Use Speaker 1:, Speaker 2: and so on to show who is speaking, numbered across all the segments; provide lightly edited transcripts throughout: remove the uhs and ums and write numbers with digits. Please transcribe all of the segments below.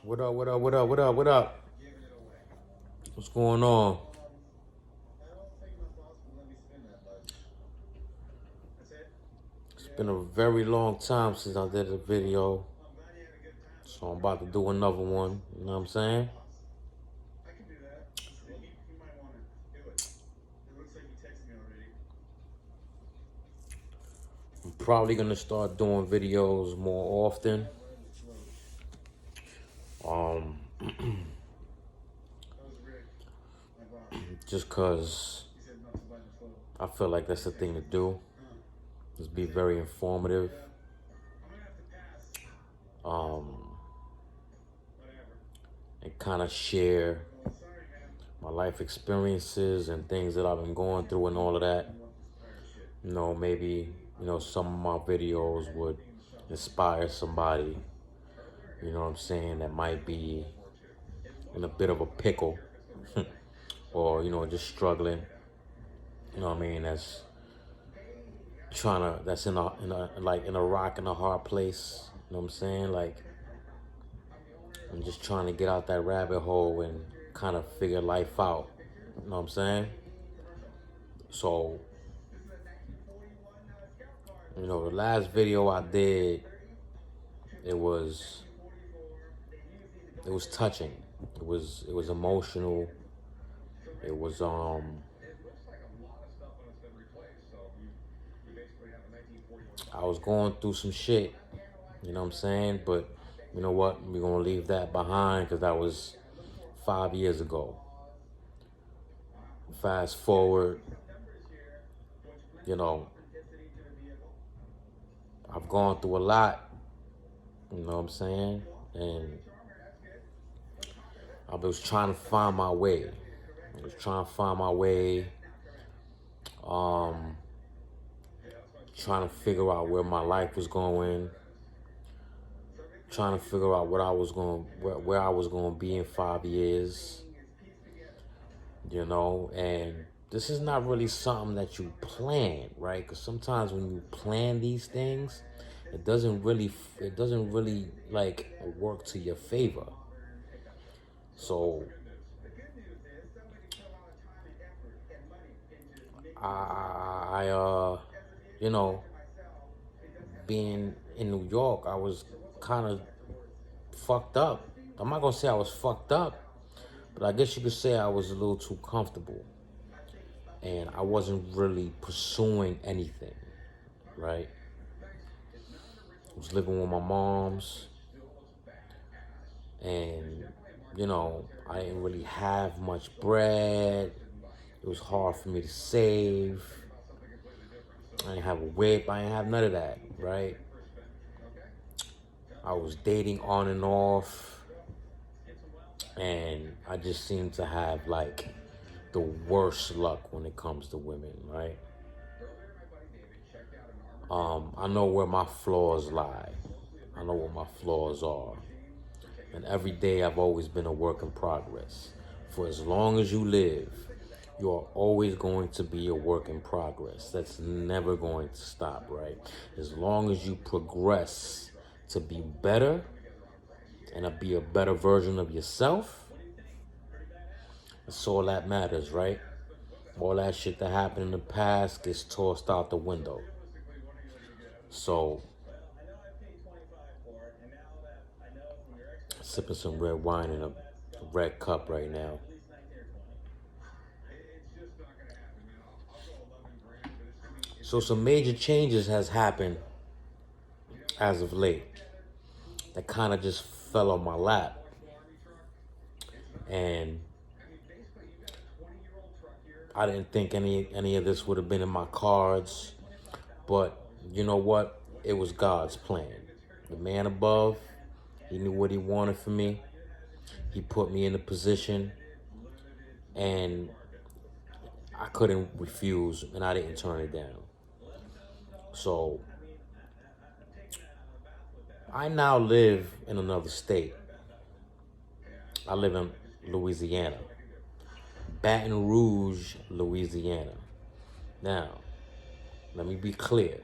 Speaker 1: What up, what up, what up, what up, what up? What's going on? It's been a very long time since I did a video, so I'm about to do another one, you know what I'm saying? I'm probably gonna start doing videos more often. Um, just cause I feel like that's the thing to do. Just be very informative. And kind of share my life experiences and things that I've been going through and all of that. You know, maybe, some of my videos would inspire somebody, you know what I'm saying, that might be in a bit of a pickle or, just struggling, you know what I mean, that's in a rock in a hard place, you know what I'm saying? Like, I'm just trying to get out that rabbit hole and kind of figure life out, you know what I'm saying? So, the last video I did, it was touching. It was emotional. It was I was going through some shit, you know what I'm saying? But you know what? We're gonna leave that behind because that was 5 years ago. Fast forward, I've gone through a lot, you know what I'm saying? And I was trying to find my way. Trying to figure out where my life was going, trying to figure out where I was going to be in 5 years, and this is not really something that you plan, right? Because sometimes when you plan these things, it doesn't really like work to your favor. So I being in New York, I was kind of fucked up. I'm not gonna say I was fucked up, but I guess you could say I was a little too comfortable. And I wasn't really pursuing anything, right? I was living with my moms, and, I didn't really have much bread. It was hard for me to save. I didn't have a whip. I didn't have none of that, right? I was dating on and off, and I just seemed to have, like, the worst luck when it comes to women, right? I know where my flaws lie. I know what my flaws are. And every day I've always been a work in progress. For as long as you live, you are always going to be a work in progress. That's never going to stop, right? As long as you progress to be better and to be a better version of yourself, that's all that matters, right? All that shit that happened in the past gets tossed out the window. So, sipping some red wine in a red cup right now. So some major changes has happened as of late that kind of just fell on my lap. And I didn't think any of this would have been in my cards. But you know what? It was God's plan. The man above, he knew what he wanted for me. He put me in a position, and I couldn't refuse, and I didn't turn it down. So I now live in another state. I live in Louisiana, Baton Rouge, Louisiana. Now, let me be clear.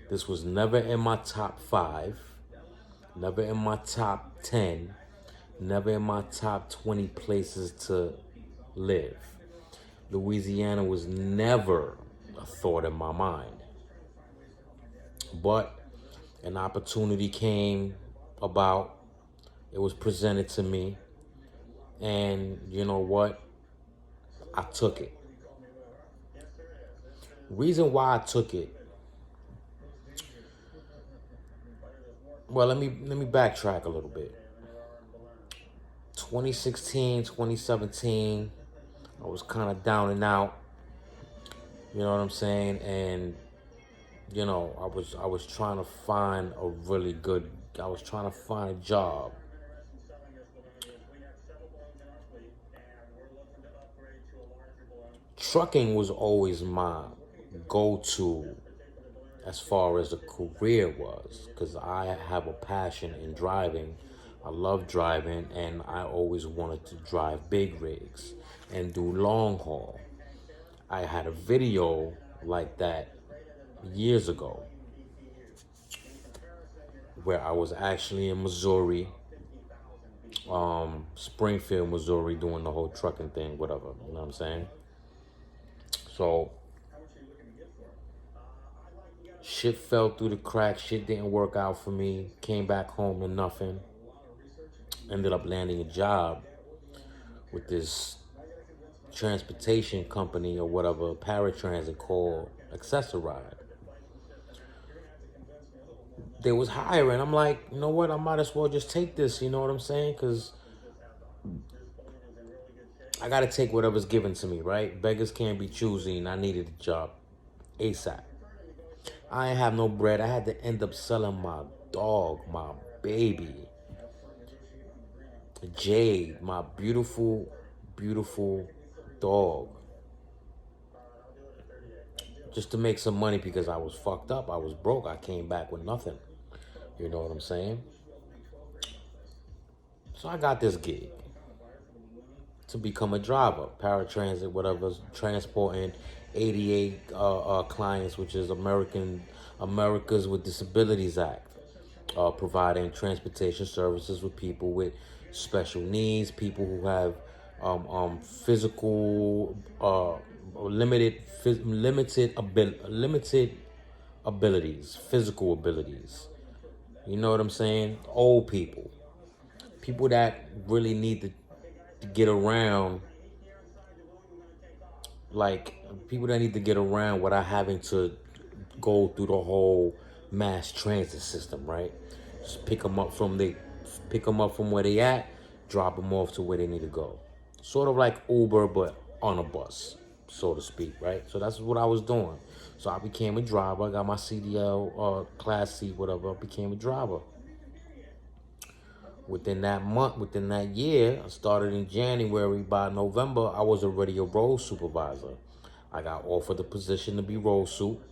Speaker 1: This was never in my top 5. never in my top 10, never in my top 20 places to live. Louisiana was never a thought in my mind. But an opportunity came about, it was presented to me, and you know what? I took it. Reason why I took it, well, let me backtrack a little bit. 2016, 2017, I was kind of down and out, you know what I'm saying? And I was trying to find a really good, I was trying to find a job. Trucking was always my go-to as far as a career was, because I have a passion in driving. I love driving, and I always wanted to drive big rigs and do long haul. I had a video like that years ago where I was actually in Missouri, Springfield, Missouri, doing the whole trucking thing, whatever, you know what I'm saying? So shit fell through the cracks, shit didn't work out for me, came back home to nothing, ended up landing a job with this transportation company or whatever, paratransit, called Accessoride. They was hiring. I'm like, you know what? I might as well just take this. You know what I'm saying? Because I got to take whatever's given to me, right? Beggars can't be choosy, and I needed a job ASAP. I ain't have no bread. I had to end up selling my dog, my baby, Jade, my beautiful, beautiful dog, just to make some money because I was fucked up. I was broke. I came back with nothing. You know what I'm saying? So I got this gig to become a driver, paratransit, whatever, transporting 88 clients, which is Americas with Disabilities Act, providing transportation services with people with special needs, people who have physical limited abilities, physical abilities. You know what I'm saying? Old people, people that really need to get around, like people that need to get around without having to go through the whole mass transit system, right? Just pick them up from where they at, drop them off to where they need to go. Sort of like Uber, but on a bus, so to speak, right? So that's what I was doing. So I became a driver. I got my CDL, Class C, whatever. I became a driver. Within that month, within that year, I started in January. By November, I was already a road supervisor. I got offered the position to be road sup.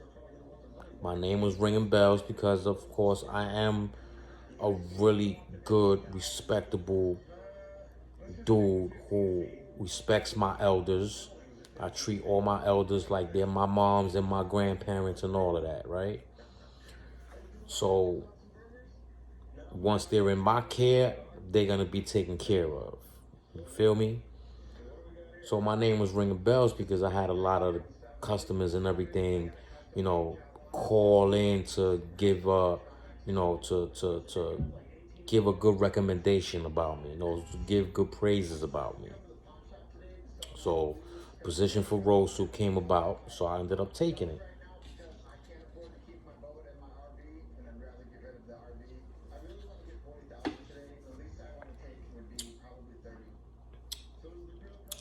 Speaker 1: My name was ringing bells because, of course, I am a really good, respectable dude who respects my elders. I treat all my elders like they're my moms and my grandparents and all of that, right? So once they're in my care, they're gonna be taken care of. You feel me? So my name was ringing bells because I had a lot of customers and everything, you know, call in to give to give a good recommendation about me, to give good praises about me. So position for road sup came about, so I ended up taking it.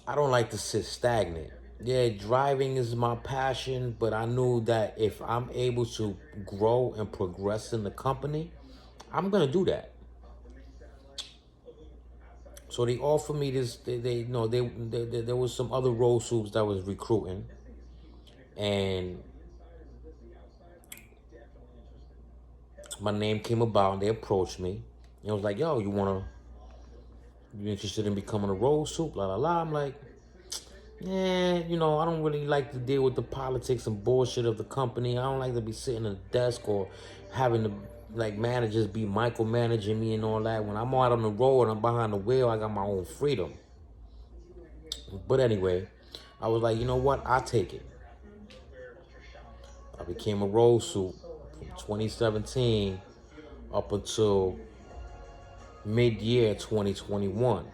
Speaker 1: I don't like to sit stagnant. Yeah, driving is my passion, but I knew that if I'm able to grow and progress in the company, I'm gonna do that. So they offered me this. There was some other road soups that was recruiting, and my name came about, and they approached me, and I was like, "Yo, you interested in becoming a road soup?" La la la. I'm like, yeah, I don't really like to deal with the politics and bullshit of the company. I don't like to be sitting at a desk or having to like managers be micromanaging me and all that. When I'm out on the road and I'm behind the wheel, I got my own freedom. But anyway, I was like, you know what? I'll take it. I became a road suit from 2017 up until mid-year 2021.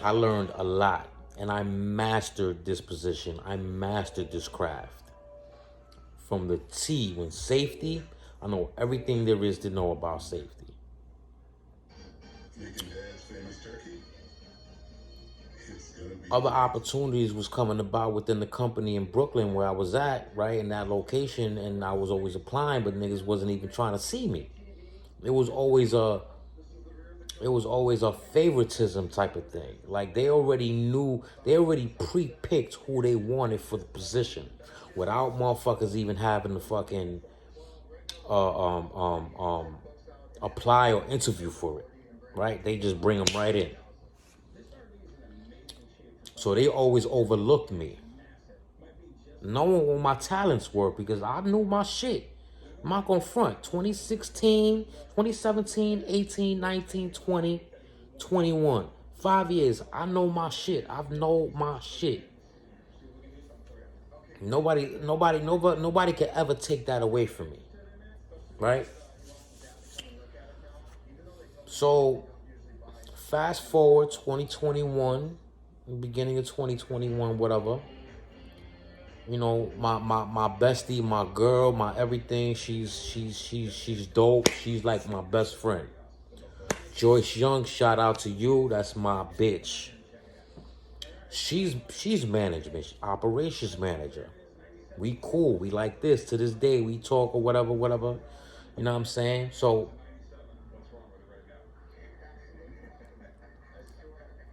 Speaker 1: I learned a lot and I mastered this position. I mastered this craft. From the T, when safety, I know everything there is to know about safety. Other opportunities was coming about within the company in Brooklyn where I was at, right, in that location, and I was always applying, but niggas wasn't even trying to see me. It was always a favoritism type of thing. Like they already pre-picked who they wanted for the position, without motherfuckers even having to fucking apply or interview for it, right? They just bring them right in. So they always overlooked me, knowing what my talents were, because I knew my shit. I'm not gonna front. 2016, 2017, 18, 19, 20, 21. 5 years. I know my shit. I've known my shit. Nobody can ever take that away from me. Right? So fast forward 2021, beginning of 2021, whatever. You know, my bestie, my girl, my everything. She's dope. She's like my best friend. Joyce Young, shout out to you. That's my bitch. She's management, operations manager. We cool. We like this. To this day, we talk or whatever. You know what I'm saying? So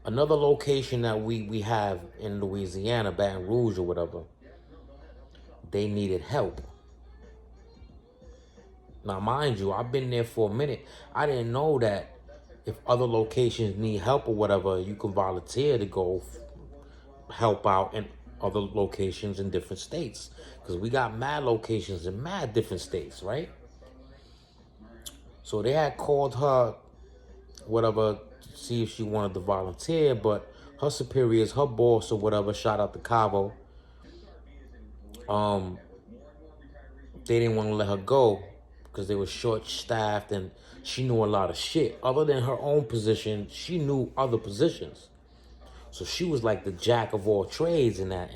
Speaker 1: another location that we have in Louisiana, Baton Rouge or whatever, they needed help. Now, mind you, I've been there for a minute. I didn't know that if other locations need help or whatever, you can volunteer to go help out in other locations in different states. Because we got mad locations in mad different states, right? So they had called her, whatever, to see if she wanted to volunteer, but her superiors, her boss or whatever, shout out to Cavo, they didn't want to let her go because they were short-staffed and she knew a lot of shit. Other than her own position, she knew other positions. So she was like the jack of all trades in that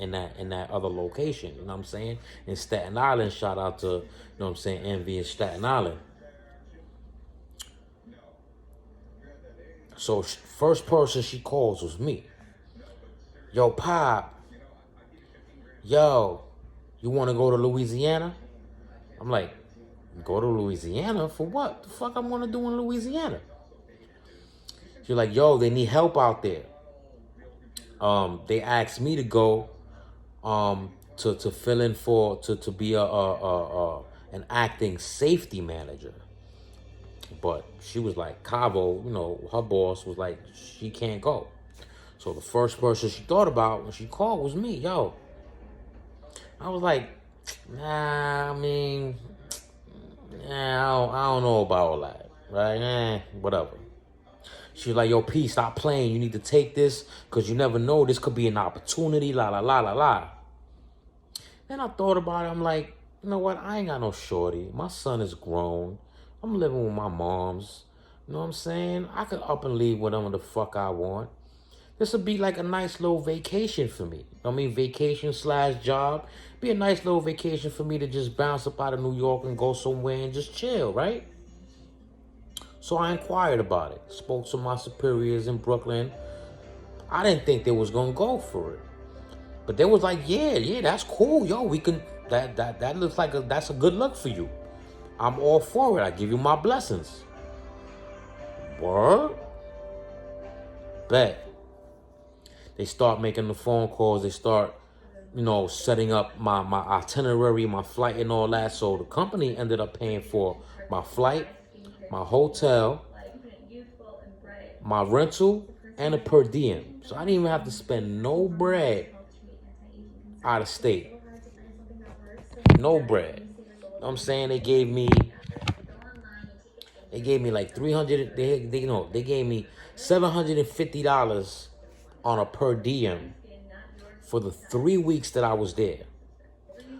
Speaker 1: other location. You know what I'm saying? In Staten Island, shout out to, you know what I'm saying, Envy in Staten Island. So first person she calls was me. Yo, Pop. Yo, you want to go to Louisiana? I'm like, go to Louisiana for what? The fuck I'm gonna do in Louisiana? She's like, yo, they need help out there. They asked me to go to fill in to be an acting safety manager. But she was like, Cabo, you know, her boss was like, she can't go. So the first person she thought about when she called was me. Yo, I was like, nah, I mean, I don't know about all that, right? Whatever. She was like, yo, P, stop playing. You need to take this because you never know. This could be an opportunity, la, la, la, la, la. Then I thought about it. I'm like, you know what? I ain't got no shorty. My son is grown. I'm living with my moms. You know what I'm saying? I could up and leave whatever the fuck I want. This would be like a nice little vacation for me. I mean, vacation / job. Be a nice little vacation for me to just bounce up out of New York and go somewhere and just chill, right? So I inquired about it. Spoke to my superiors in Brooklyn. I didn't think they was gonna go for it, but they was like, "Yeah, that's cool, yo. We can. That looks like that's a good look for you. I'm all for it. I give you my blessings." Word. Bet. They start making the phone calls. They start, you know, setting up my itinerary, my flight, and all that. So the company ended up paying for my flight, my hotel, my rental, and a per diem. So I didn't even have to spend no bread out of state. No bread. You know what I'm saying? They gave me They gave me like 300. They gave me $750 on a per diem for the 3 weeks that I was there.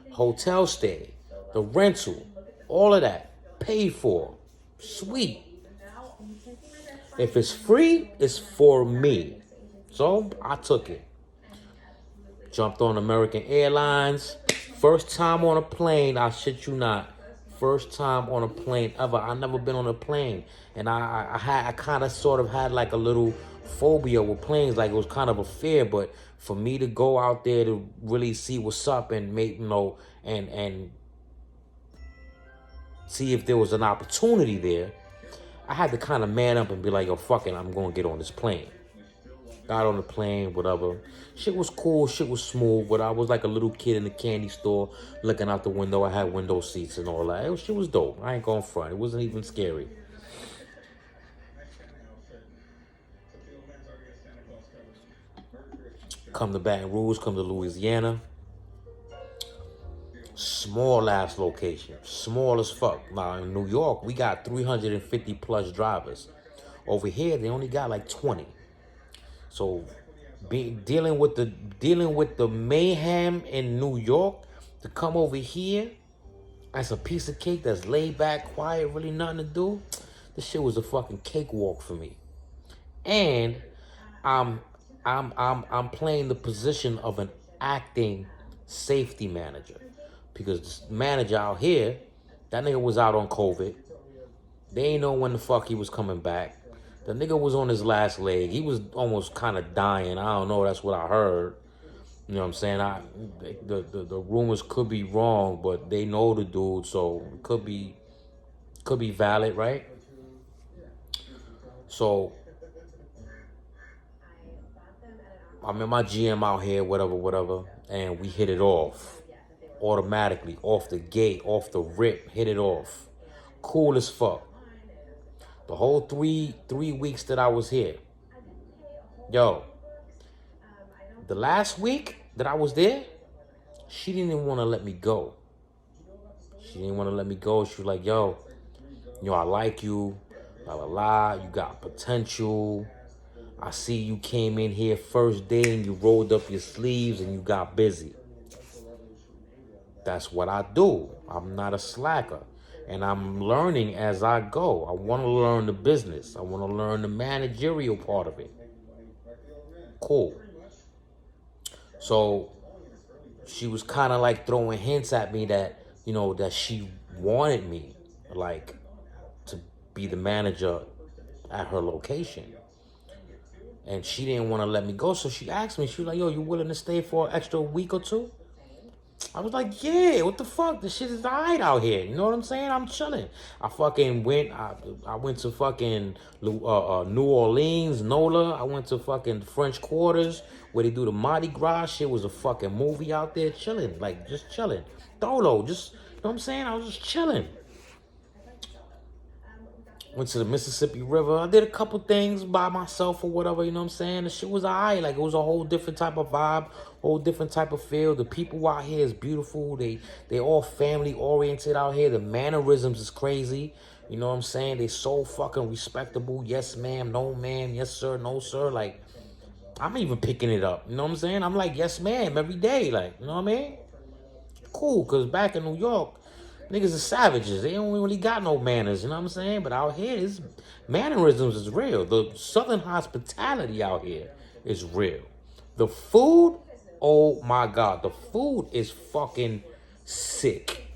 Speaker 1: Hotel stay, the rental, all of that paid for. Sweet. If it's free, it's for me. So I took it. Jumped on American Airlines. First time on a plane, I shit you not. First time on a plane ever. I never been on a plane. And I kind of sort of had like a little phobia with planes. Like it was kind of a fear. But for me to go out there to really see what's up and make, and see if there was an opportunity there, I had to kind of man up and be like, yo, fuck it, I'm going to get on this plane. Got on the plane, whatever. Shit was cool, shit was smooth, but I was like a little kid in the candy store looking out the window. I had window seats and all that. Shit was dope. I ain't going front. It wasn't even scary. Come to Baton Rouge, come to Louisiana. Small ass location. Small as fuck. Now in New York, we got 350 plus drivers. Over here, they only got like 20. So dealing with the mayhem in New York to come over here as a piece of cake that's laid back, quiet, really nothing to do. This shit was a fucking cakewalk for me. And I'm playing the position of an acting safety manager. Because this manager out here, that nigga was out on COVID. They ain't know when the fuck he was coming back. The nigga was on his last leg. He was almost kind of dying. I don't know. That's what I heard. You know what I'm saying? The rumors could be wrong, but they know the dude, so it could be valid, right? So I'm in my GM out here, whatever, and we hit it off. Automatically, off the gate, off the rip, hit it off. Cool as fuck. The whole three weeks that I was here. Yo, the last week that I was there, she didn't even want to let me go. She didn't want to let me go. She was like, yo, I like you, la la la, you got potential. I see you came in here first day and you rolled up your sleeves and you got busy. That's what I do. I'm not a slacker. And I'm learning as I go. I want to learn the business. I want to learn the managerial part of it. Cool. So she was kind of like throwing hints at me that, that she wanted me, like, to be the manager at her location. And she didn't want to let me go. So she asked me, she was like, yo, you willing to stay for an extra week or two? I was like, yeah, what the fuck? This shit is alright out here. You know what I'm saying? I'm chilling. I fucking went, I went to fucking New Orleans, NOLA. I went to fucking French Quarters where they do the Mardi Gras. Shit was a fucking movie out there, chilling. Like, just chilling. Dolo, just, you know what I'm saying? I was just chilling. Went to the Mississippi River. I did a couple things by myself or whatever, you know what I'm saying? The shit was alright. Like, it was a whole different type of vibe, whole different type of feel. The people out here is beautiful. They all family oriented out here. The mannerisms is crazy. You know what I'm saying? They so fucking respectable. Yes, ma'am. No, ma'am. Yes, sir. No, sir. Like, I'm even picking it up. You know what I'm saying? I'm like, yes, ma'am, every day. Like, you know what I mean? Cool, because back in New York, niggas are savages. They don't really got no manners, you know what I'm saying? But out here, this mannerisms is real. The Southern hospitality out here is real. The food, oh my God, the food is fucking sick.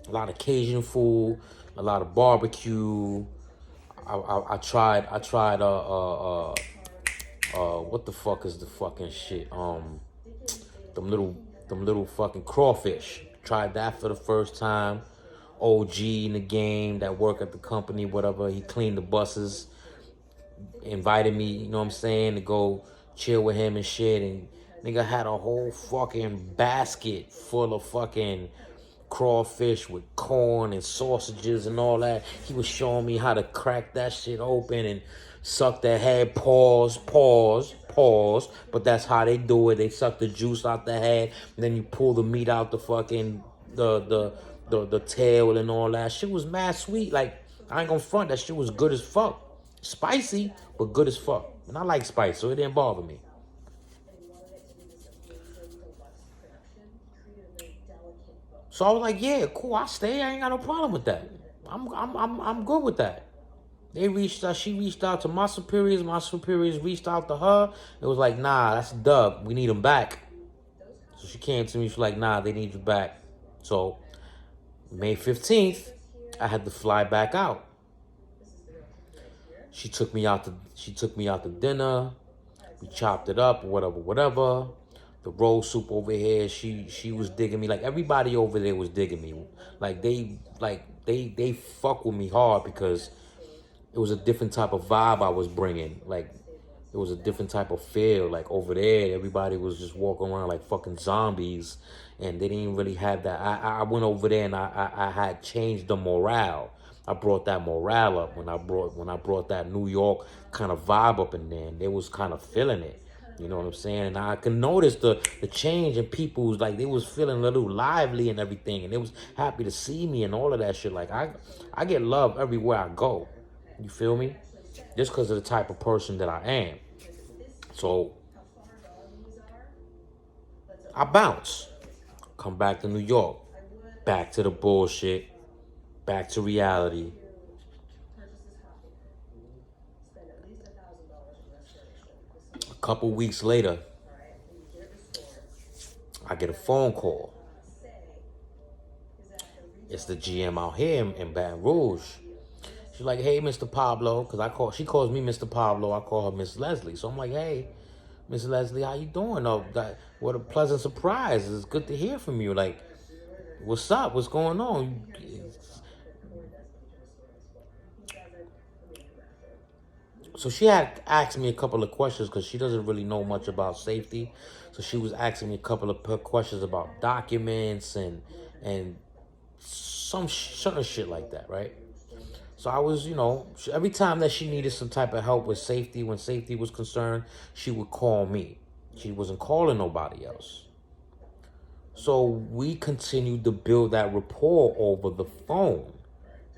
Speaker 1: A lot of Cajun food, a lot of barbecue. I tried what the fuck is the fucking shit? Them little fucking crawfish. Tried that for the first time. OG in the game that work at the company, whatever. He cleaned the buses. Invited me, you know what I'm saying, to go chill with him and shit. And nigga had a whole fucking basket full of fucking crawfish with corn and sausages and all that. He was showing me how to crack that shit open and suck that head. Pause. But that's how they do it. They suck the juice out the head, and then you pull the meat out the fucking the tail and all that. Shit was mad sweet. Like, I ain't gonna front, that shit was good as fuck. Spicy, but good as fuck. And I like spice, so it didn't bother me. So I was like, yeah, cool, I stay. I ain't got no problem with that. I'm good with that. They reached out, she reached out to my superiors reached out to her. It was like, nah, that's a dub. We need them back. So she came to me, she's like, nah, they need you back. So May 15th, I had to fly back out. She took me out to dinner. We chopped it up, whatever. The roll soup over here, she was digging me. Like everybody over there was digging me. They fuck with me hard because it was a different type of vibe I was bringing. Like it was a different type of feel. Like over there, everybody was just walking around like fucking zombies, and they didn't really have that. I went over there and I had changed the morale. I brought that morale up when I brought that New York kind of vibe up in there, and they was kind of feeling it. You know what I'm saying? And I could notice the change in people's, like they was feeling a little lively and everything, and they was happy to see me and all of that shit. Like I get love everywhere I go. You feel me? Just because of the type of person that I am. So I bounce. Come back to New York. Back to the bullshit. Back to reality. A couple weeks later, I get a phone call. It's the GM out here in Baton Rouge. She's like, hey, Mr. Pablo, because she calls me Mr. Pablo. I call her Miss Leslie. So I'm like, hey, Miss Leslie, how you doing? Oh, what a pleasant surprise. It's good to hear from you. Like, what's up? What's going on? So she had asked me a couple of questions because she doesn't really know much about safety. So she was asking me a couple of questions about documents and some certain shit like that, right? So I was, every time that she needed some type of help with safety, when safety was concerned, she would call me. She wasn't calling nobody else. So we continued to build that rapport over the phone,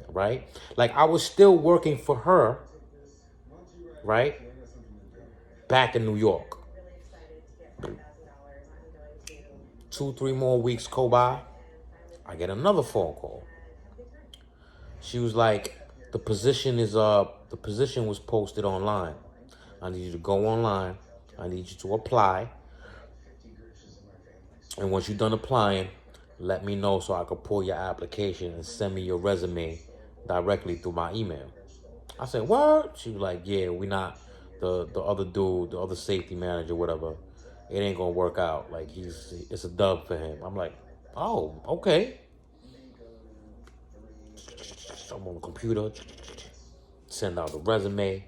Speaker 1: right? Like I was still working for her, right? Back in New York. 2-3 more weeks go by, I get another phone call. She was like, the position was posted online. I need you to go online. I need you to apply. And once you're done applying, let me know so I can pull your application and send me your resume directly through my email. I said, what? She was like, yeah, we not, the other dude, the other safety manager, whatever, it ain't gonna work out. Like it's a dub for him. I'm like, oh, okay. I'm on the computer, send out the resume.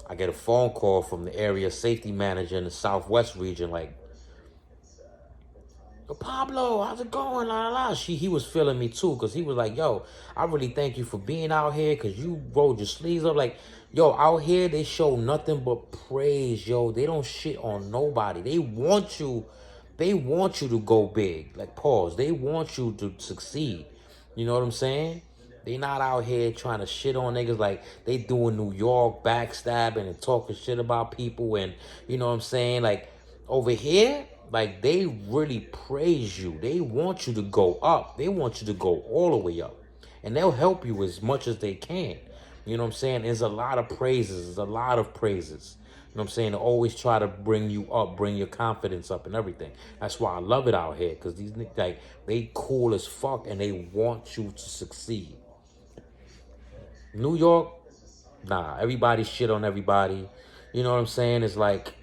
Speaker 1: I get a phone call from the area safety manager in the Southwest region, like, yo, Pablo, how's it going? La, la, la. He was feeling me too, because he was like, yo, I really thank you for being out here, because you rolled your sleeves up. Like, yo, out here, they show nothing but praise, yo. They don't shit on nobody. They want you to go big. Like, pause. They want you to succeed. You know what I'm saying? They not out here trying to shit on niggas like they do in New York, backstabbing and talking shit about people. And, you know what I'm saying? Like, over here, like, they really praise you. They want you to go up. They want you to go all the way up. And they'll help you as much as they can. You know what I'm saying? There's a lot of praises. There's a lot of praises. You know what I'm saying? They always try to bring you up, bring your confidence up and everything. That's why I love it out here. Because these niggas, like, they cool as fuck and they want you to succeed. New York, nah, everybody shit on everybody. You know what I'm saying? It's like,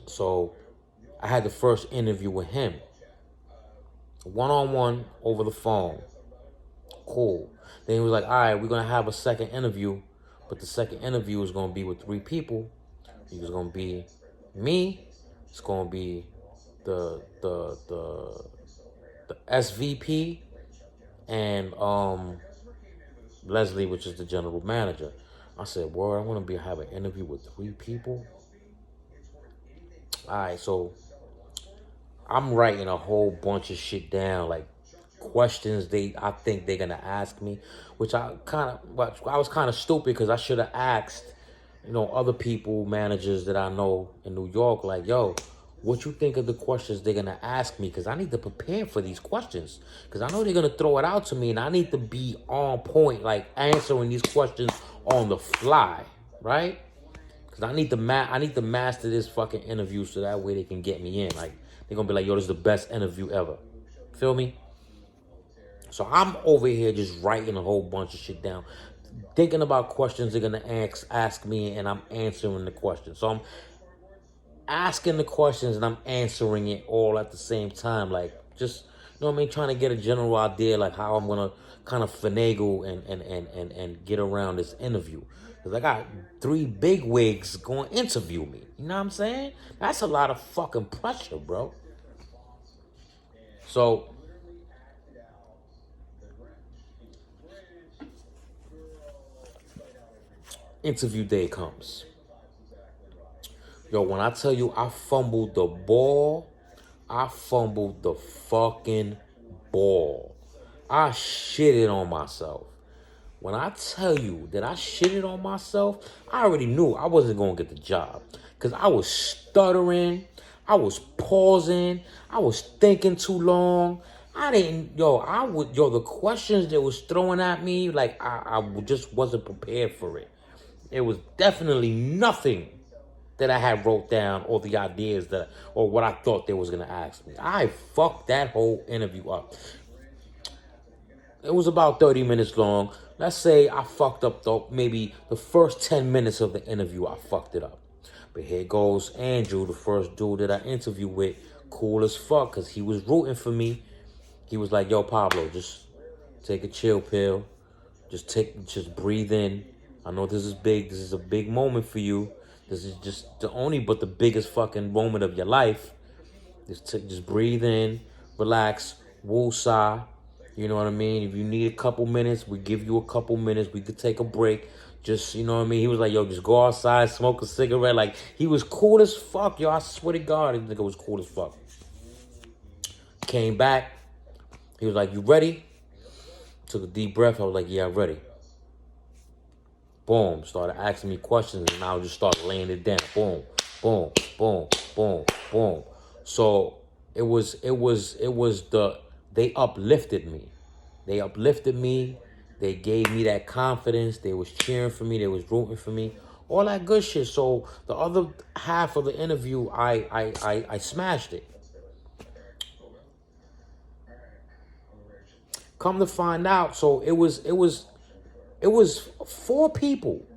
Speaker 1: so I had the first interview with him. One-on-one over the phone. Cool. Then he was like, all right, we're going to have a second interview. But the second interview is going to be with 3 people. It was going to be me. It's going to be the SVP and Leslie, which is the general manager. I said, word, I want to have an interview with 3 people. All right, so I'm writing a whole bunch of shit down, like questions I think they're gonna ask me, which I was kind of stupid because I should have asked, other people, managers that I know in New York, like, yo, what you think of the questions they're gonna ask me? Because I need to prepare for these questions. Because I know they're gonna throw it out to me, and I need to be on point, like answering these questions on the fly, right? Because I need to master this fucking interview so that way they can get me in. Like, they're gonna be like, yo, this is the best interview ever. Feel me? So I'm over here just writing a whole bunch of shit down, thinking about questions they're gonna ask me, and I'm answering the questions. So I'm asking the questions and I'm answering it all at the same time, like, just, what I mean, trying to get a general idea, like how I'm gonna kind of finagle and get around this interview. Because I got 3 big wigs going to interview me. You know what I'm saying? That's a lot of fucking pressure, bro. So interview day comes. Yo, when I tell you I fumbled the ball, I fumbled the fucking ball. I shitted on myself. When I tell you that I shitted on myself, I already knew I wasn't going to get the job. Because I was stuttering. I was pausing. I was thinking too long. The questions that was throwing at me, like, I just wasn't prepared for it. It was definitely nothing that I had wrote down, or the ideas or what I thought they was going to ask me. I fucked that whole interview up. It was about 30 minutes long. Let's say I fucked up maybe the first 10 minutes of the interview, I fucked it up. But here goes Andrew, the first dude that I interviewed with, cool as fuck, because he was rooting for me. He was like, yo, Pablo, just take a chill pill. Just breathe in. I know this is big. This is a big moment for you. This is just the biggest fucking moment of your life. Just breathe in, relax, woosah. You know what I mean? If you need a couple minutes, we give you a couple minutes. We could take a break. Just, you know what I mean? He was like, yo, just go outside, smoke a cigarette. Like, he was cool as fuck, yo. I swear to God, this nigga was cool as fuck. Came back. He was like, you ready? Took a deep breath. I was like, yeah, I'm ready. Boom. Started asking me questions, and I just started laying it down. Boom, boom, boom, boom, boom. So they uplifted me. They uplifted me. They gave me that confidence. They was cheering for me. They was rooting for me. All that good shit. So the other half of the interview, I smashed it. Come to find out, so it was 4 people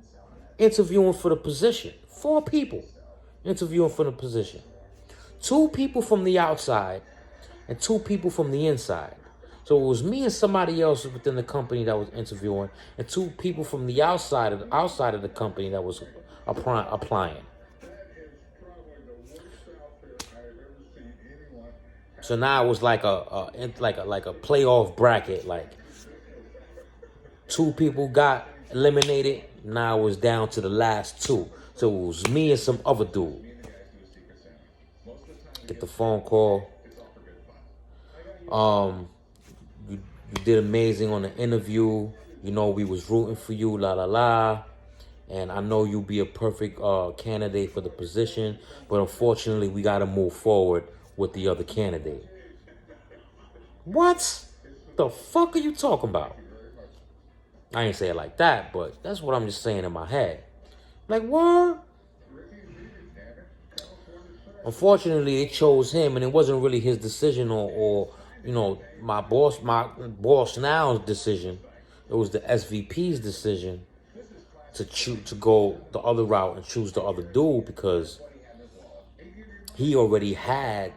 Speaker 1: interviewing for the position. 4 people interviewing for the position. 2 people from the outside and 2 people from the inside. So it was me and somebody else within the company that was interviewing, and 2 people from the outside of the company that was applying. So now it was like a playoff bracket. Like, 2 people got eliminated. Now it was down to the last 2. So it was me and some other dude. Get the phone call. You did amazing on the interview. You know, we was rooting for you, la la la. And I know you'll be a perfect candidate for the position. But unfortunately, we got to move forward with the other candidate. What the fuck are you talking about? I ain't say it like that, but that's what I'm just saying in my head. Like, what? Unfortunately, they chose him, and it wasn't really his decision or my boss now's decision. It was the SVP's decision to go the other route and choose the other dude, because he already had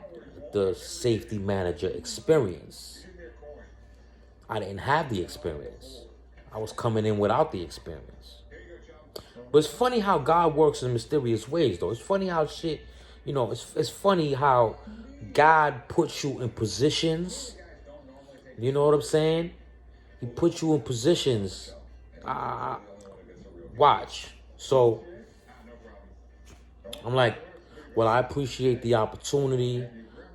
Speaker 1: the safety manager experience. I didn't have the experience. I was coming in without the experience. But it's funny how God works in mysterious ways, though. It's funny how it's funny how God puts you in positions. You know what I'm saying? He puts you in positions. Watch. So I'm like, well, I appreciate the opportunity.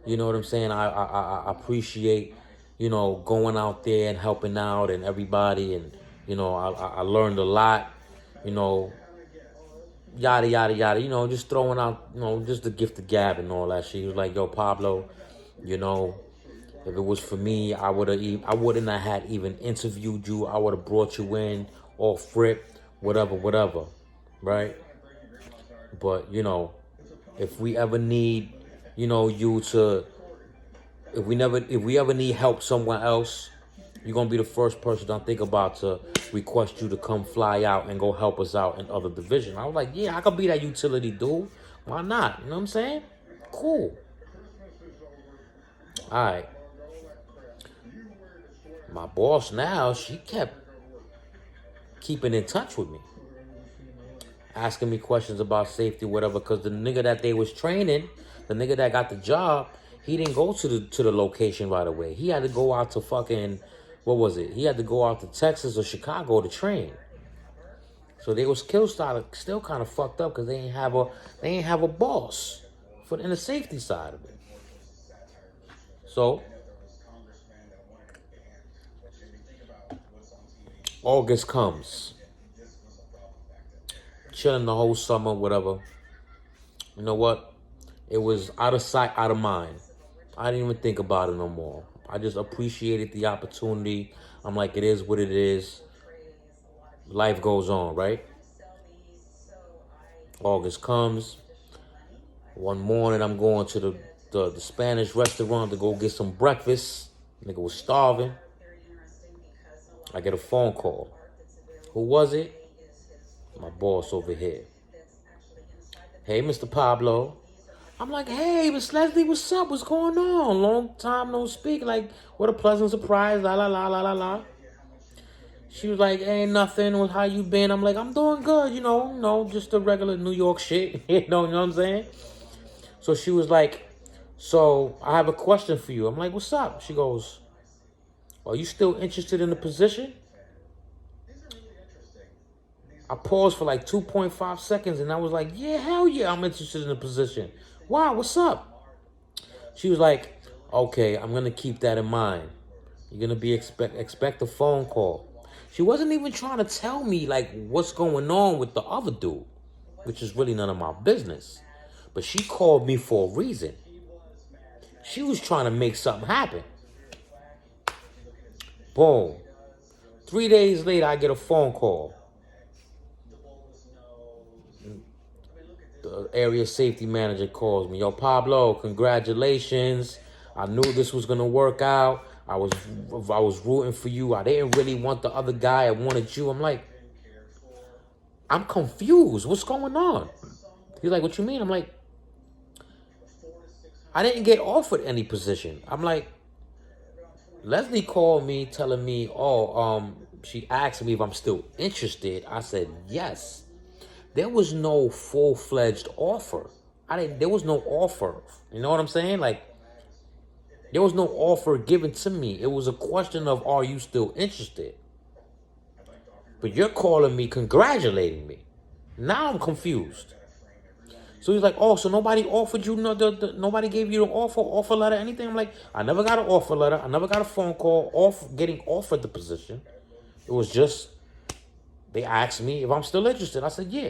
Speaker 1: You know what I'm saying? I appreciate, going out there and helping out and everybody. And, I learned a lot, you know, yada, yada, yada, just throwing out, just the gift of gab and all that shit. He was like, yo, Pablo, you know, if it was for me, I wouldn't have had even interviewed you. I would have brought you in off rip, whatever, right? But, if we ever need, you to, if we ever need help somewhere else, you're going to be the first person I think about to request you to come fly out and go help us out in other division. I was like, yeah, I could be that utility dude. Why not? You know what I'm saying? Cool. All right. My boss now, she kept keeping in touch with me, asking me questions about safety, whatever, because the nigga that they was training, the nigga that got the job, he didn't go to the location right away. He had to go out to fucking, what was it? He had to go out to Texas or Chicago to train. So they was still kind of fucked up because they ain't have a boss in the safety side of it. So August comes, chilling the whole summer, whatever. You know what? It was out of sight, out of mind. I didn't even think about it no more. I just appreciated the opportunity. I'm like, it is what it is. Life goes on, right? August comes. One morning, I'm going to the Spanish restaurant to go get some breakfast. Nigga was starving. I get a phone call. Who was it? My boss over here. Hey, Mr. Pablo. I'm like, hey, Miss Leslie, what's up? What's going on? Long time no speak. Like, what a pleasant surprise. La, la, la, la, la, la. She was like, ain't nothing. How you been? I'm like, I'm doing good, just the regular New York shit. you know what I'm saying? So she was like, so I have a question for you. I'm like, what's up? She goes, are you still interested in the position? I paused for like 2.5 seconds and I was like, yeah, hell yeah, I'm interested in the position. Wow, what's up? She was like, okay, I'm going to keep that in mind. You're going to expect a phone call. She wasn't even trying to tell me like what's going on with the other dude, which is really none of my business. But she called me for a reason. She was trying to make something happen. Boom. 3 days later, I get a phone call. The area safety manager calls me. Yo, Pablo, congratulations. I knew this was going to work out. I was rooting for you. I didn't really want the other guy. I wanted you. I'm like, I'm confused. What's going on? He's like, what you mean? I'm like, I didn't get offered any position. I'm like, Leslie called me telling me, she asked me if I'm still interested. I said, yes. There was no full-fledged offer. There was no offer. You know what I'm saying? Like, there was no offer given to me. It was a question of, are you still interested? But you're calling me, congratulating me. Now I'm confused. So he's like, oh, so nobody offered you, nobody gave you the offer letter, anything? I'm like, I never got an offer letter. I never got a phone call getting offered the position. It was just, they asked me if I'm still interested. I said, yeah.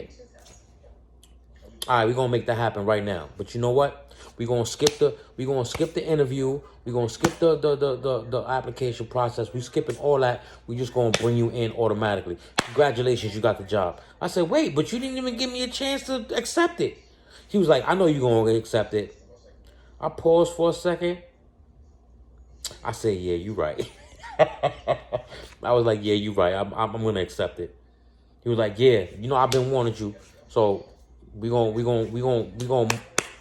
Speaker 1: All right, we're going to make that happen right now. But you know what? We're going to skip the interview. We're going to skip the application process. We're skipping all that. We're just going to bring you in automatically. Congratulations, you got the job. I said, wait, but you didn't even give me a chance to accept it. He was like, I know you're going to accept it. I paused for a second. I said, yeah, you're right. I was like, yeah, you're right. I'm going to accept it. He was like, yeah, I've been wanting you. So we gonna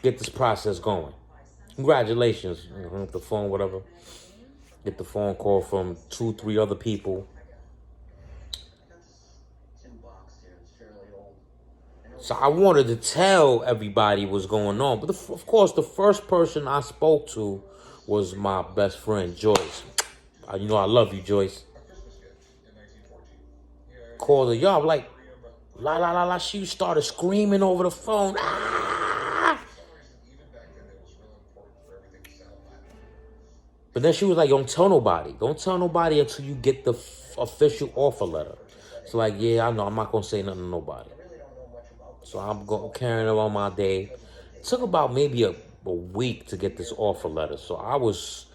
Speaker 1: get this process going. Congratulations. Hang up the phone, whatever. Get the phone call from 2-3 other people. So I wanted to tell everybody what's going on. But of course, the first person I spoke to was my best friend, Joyce. I love you, Joyce. Called her, y'all, like, la, la, la, la. She started screaming over the phone. Ah! But then she was like, don't tell nobody. Don't tell nobody until you get the official offer letter. So like, yeah, I know. I'm not going to say nothing to nobody. So I'm carrying on my day. It took about maybe a week to get this offer letter. So I was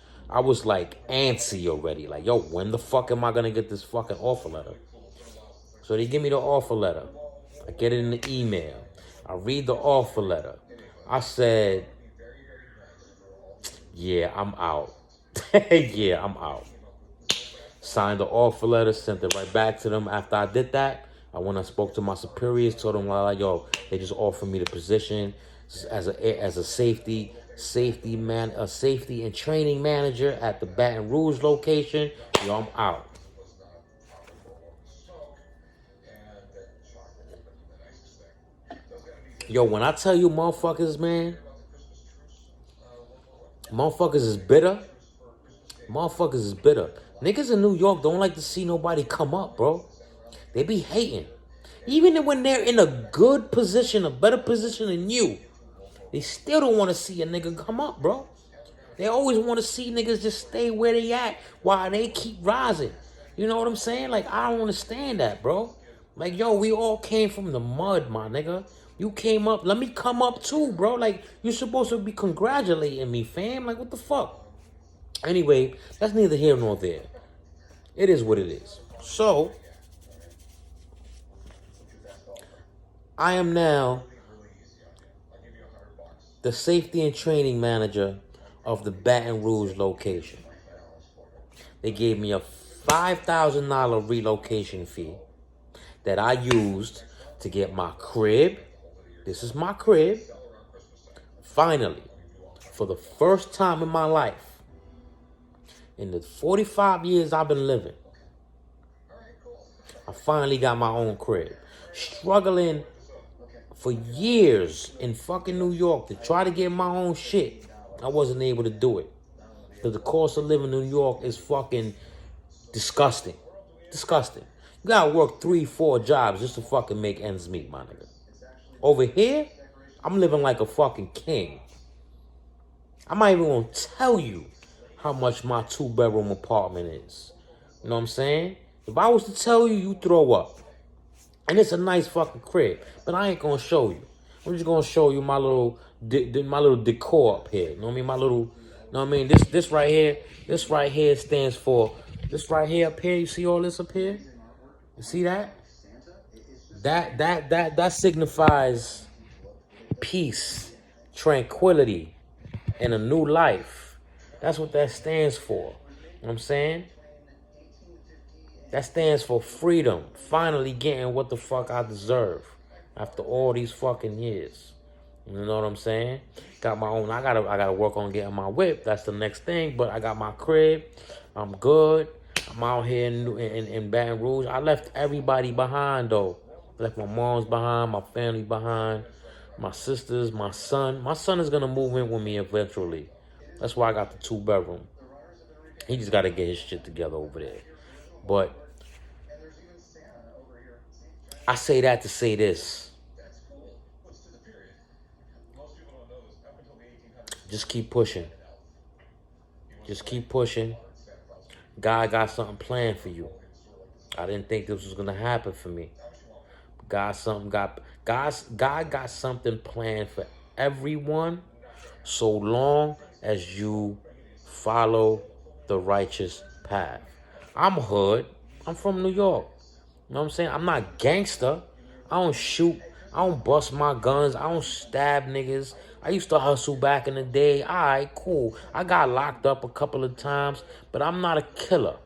Speaker 1: like antsy already. Like, yo, when the fuck am I going to get this fucking offer letter? So they give me the offer letter. I get it in the email. I read the offer letter. I said, yeah, I'm out. Yeah, I'm out. Signed the offer letter, sent it right back to them. After I did that, I went and spoke to my superiors, told them like, yo, they just offered me the position as a safety and training manager at the Baton Rouge location. Yo, I'm out. Yo, when I tell you motherfuckers, man, motherfuckers is bitter. Motherfuckers is bitter. Niggas in New York don't like to see nobody come up, bro. They be hating. Even when they're in a good position, a better position than you, they still don't want to see a nigga come up, bro. They always want to see niggas just stay where they at while they keep rising. You know what I'm saying? Like, I don't understand that, bro. Like, yo, we all came from the mud, my nigga. You came up, let me come up too, bro. Like, you're supposed to be congratulating me, fam. Like, what the fuck? Anyway, that's neither here nor there. It is what it is. So, I am now the safety and training manager of the Baton Rouge location. They gave me a $5,000 relocation fee that I used to get my crib. This is my crib. Finally, for the first time in my life, in the 45 years I've been living, I finally got my own crib. Struggling for years in fucking New York to try to get my own shit. I wasn't able to do it. Because the cost of living in New York is fucking disgusting. Disgusting. You gotta work 3-4 jobs just to fucking make ends meet, my nigga. Over here, I'm living like a fucking king. I'm not even gonna tell you how much my 2-bedroom apartment is. You know what I'm saying? If I was to tell you, you throw up. And it's a nice fucking crib, but I ain't gonna show you. I'm just gonna show you my little decor up here. You know what I mean? My little, you know what I mean? This right here stands for, this right here up here. You see all this up here? You see that? That signifies peace, tranquility, and a new life. That's what that stands for. You know what I'm saying? That stands for freedom. Finally getting what the fuck I deserve after all these fucking years. You know what I'm saying? Got my own. I gotta work on getting my whip. That's the next thing. But I got my crib. I'm good. I'm out here in Baton Rouge. I left everybody behind though. Left my mom's behind, my family behind, my sisters, my son. My son is gonna move in with me eventually. That's why I got the 2-bedroom. He just gotta get his shit together over there. But I say that to say this. Just keep pushing. Just keep pushing. God got something planned for you. I didn't think this was gonna happen for me. God got something planned for everyone so long as you follow the righteous path. I'm hood. I'm from New York. You know what I'm saying? I'm not gangster. I don't shoot. I don't bust my guns. I don't stab niggas. I used to hustle back in the day. All right, cool. I got locked up a couple of times, but I'm not a killer.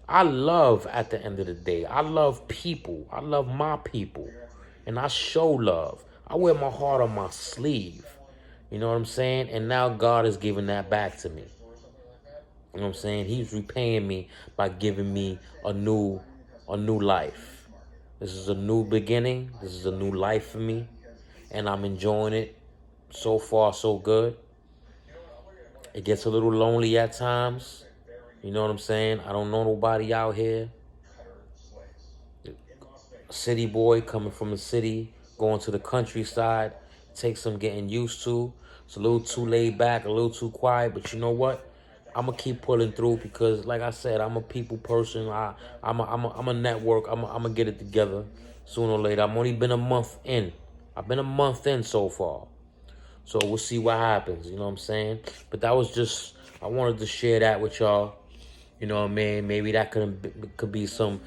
Speaker 1: I love, at the end of the day, I love people. I love my people. And I show love. I wear my heart on my sleeve. You know what I'm saying? And now God is giving that back to me. You know what I'm saying? He's repaying me by giving me a new life. This is a new beginning. This is a new life for me. And I'm enjoying it. So far, so good. It gets a little lonely at times. You know what I'm saying? I don't know nobody out here. A city boy coming from the city, going to the countryside, takes some getting used to. It's a little too laid back, a little too quiet, but you know what? I'm gonna keep pulling through because, like I said, I'm a people person. I'm a network. I'm gonna get it together sooner or later. I'm only been a month in. I've been a month in so far. So we'll see what happens, you know what I'm saying? But that was just, I wanted to share that with y'all. You know what I mean? Maybe that could be some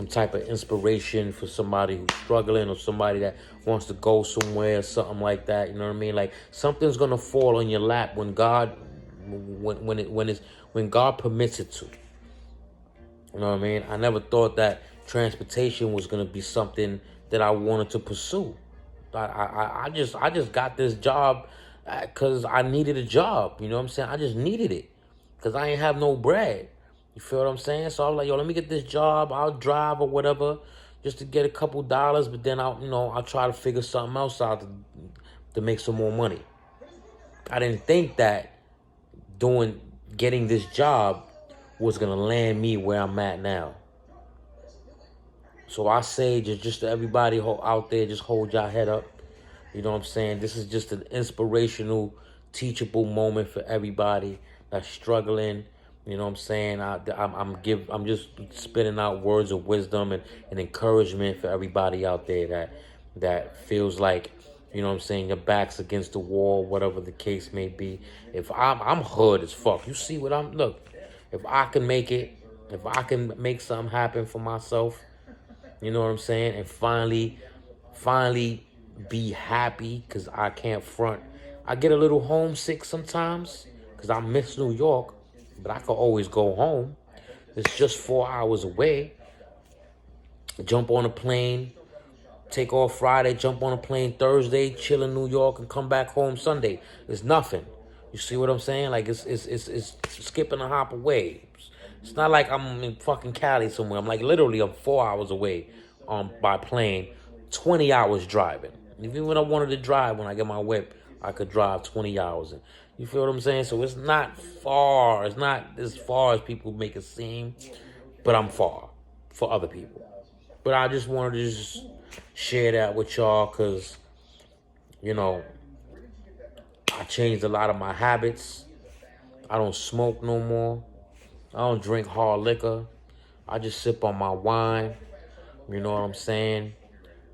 Speaker 1: type of inspiration for somebody who's struggling or somebody that wants to go somewhere or something like that. You know what I mean? Like something's gonna fall on your lap when God permits it to. You know what I mean? I never thought that transportation was gonna be something that I wanted to pursue. I just got this job because I needed a job. You know what I'm saying? I just needed it because I ain't have no bread. You feel what I'm saying? So I was like, yo, let me get this job. I'll drive or whatever just to get a couple dollars. But then I'll try to figure something else out to make some more money. I didn't think that getting this job was gonna land me where I'm at now. So I say just to everybody out there, just hold your head up. You know what I'm saying? This is just an inspirational, teachable moment for everybody that's struggling. You know what I'm saying? I'm just spitting out words of wisdom and encouragement for everybody out there that feels like, you know what I'm saying, your back's against the wall, whatever the case may be. If I'm hood as fuck. You see what I'm look. If I can make it, if I can make something happen for myself, you know what I'm saying, and finally be happy because I can't front. I get a little homesick sometimes because I miss New York, but I can always go home. It's just 4 hours away. Jump on a plane, take off Friday, jump on a plane Thursday, chill in New York, and come back home Sunday. It's nothing. You see what I'm saying? Like it's skipping a hop away. It's not like I'm in fucking Cali somewhere. I'm like literally I'm 4 hours away by plane, 20 hours driving. Even when I wanted to drive, when I get my whip, I could drive 20 hours. You feel what I'm saying? So it's not far. It's not as far as people make it seem, but I'm far for other people. But I just wanted to just share that with y'all because, you know, I changed a lot of my habits. I don't smoke no more. I don't drink hard liquor. I just sip on my wine. You know what I'm saying?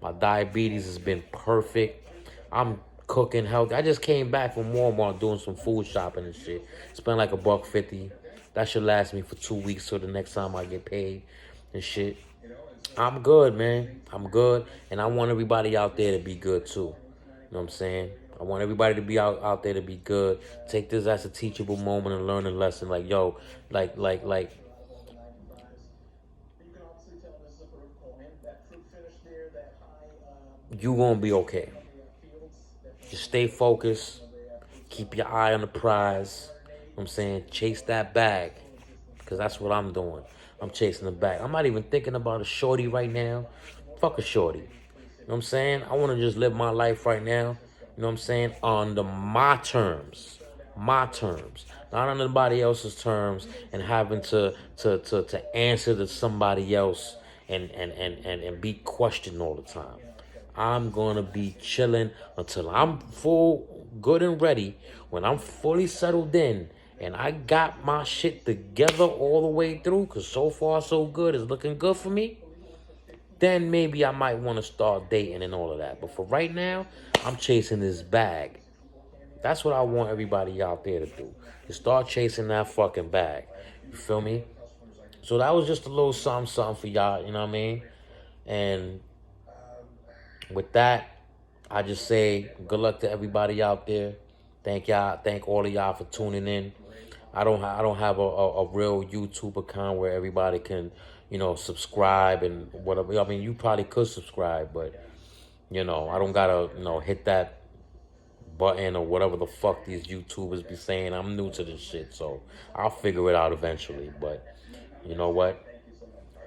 Speaker 1: My diabetes has been perfect. I'm cooking healthy. I just came back from Walmart doing some food shopping and shit. Spent like $1.50. That should last me for 2 weeks till the next time I get paid and shit. I'm good, man. I'm good. And I want everybody out there to be good too. You know what I'm saying? I want everybody to be out there to be good. Take this as a teachable moment and learn a lesson. Like, yo, like, you gonna be okay. Just stay focused. Keep your eye on the prize. You know what I'm saying? Chase that bag. Because that's what I'm doing. I'm chasing the bag. I'm not even thinking about a shorty right now. Fuck a shorty. You know what I'm saying? I want to just live my life right now. You know what I'm saying? On my terms. My terms. Not on anybody else's terms and having to answer to somebody else and be questioned all the time. I'm going to be chilling until I'm full, good and ready. When I'm fully settled in and I got my shit together all the way through, because so far so good, it's looking good for me, then maybe I might want to start dating and all of that. But for right now, I'm chasing this bag. That's what I want everybody out there to do. To start chasing that fucking bag. You feel me? So that was just a little something for y'all, you know what I mean? And with that, I just say good luck to everybody out there. Thank y'all. Thank all of y'all for tuning in. I don't have a real YouTube account where everybody can, subscribe and whatever. I mean, you probably could subscribe, but I don't gotta hit that button or whatever the fuck these YouTubers be saying. I'm new to this shit, so I'll figure it out eventually. But you know what?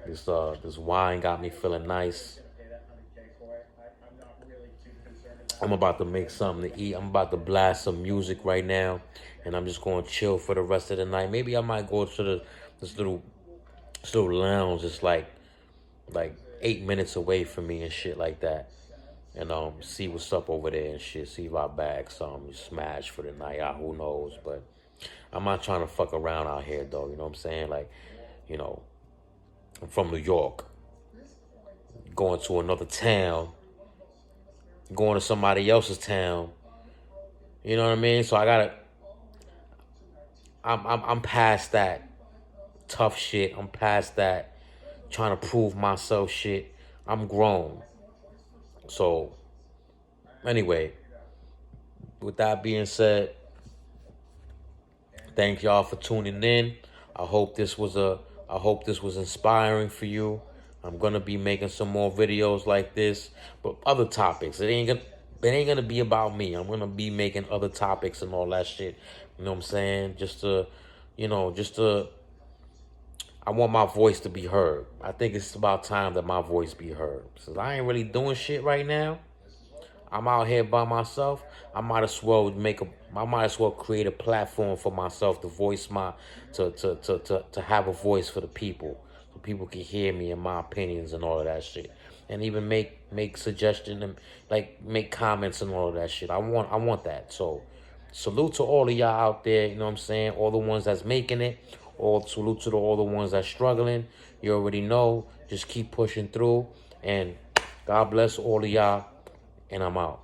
Speaker 1: This wine got me feeling nice. I'm about to make something to eat. I'm about to blast some music right now, and I'm just going to chill for the rest of the night. Maybe I might go to this little lounge. It's like 8 minutes away from me and shit like that, and see what's up over there and shit. See if I bag some smash for the night. Who knows? But I'm not trying to fuck around out here, though. You know what I'm saying? Like, you know, I'm from New York, going to another town, going to somebody else's town. You know what I mean? So I gotta. I'm past that tough shit. I'm past that trying to prove myself shit. I'm grown. So anyway, with that being said, thank y'all for tuning in. I hope this was inspiring for you. I'm gonna be making some more videos like this, but other topics. It ain't gonna be about me. I'm gonna be making other topics and all that shit. You know what I'm saying? I want my voice to be heard. I think it's about time that my voice be heard. Since I ain't really doing shit right now, I'm out here by myself. I might as well create a platform for myself to voice to have a voice for the people. So people can hear me and my opinions and all of that shit. And even make suggestions and like make comments and all of that shit. I want that. So salute to all of y'all out there, you know what I'm saying? All the ones that's making it. All salute to all the ones that's struggling. You already know. Just keep pushing through. And God bless all of y'all. And I'm out.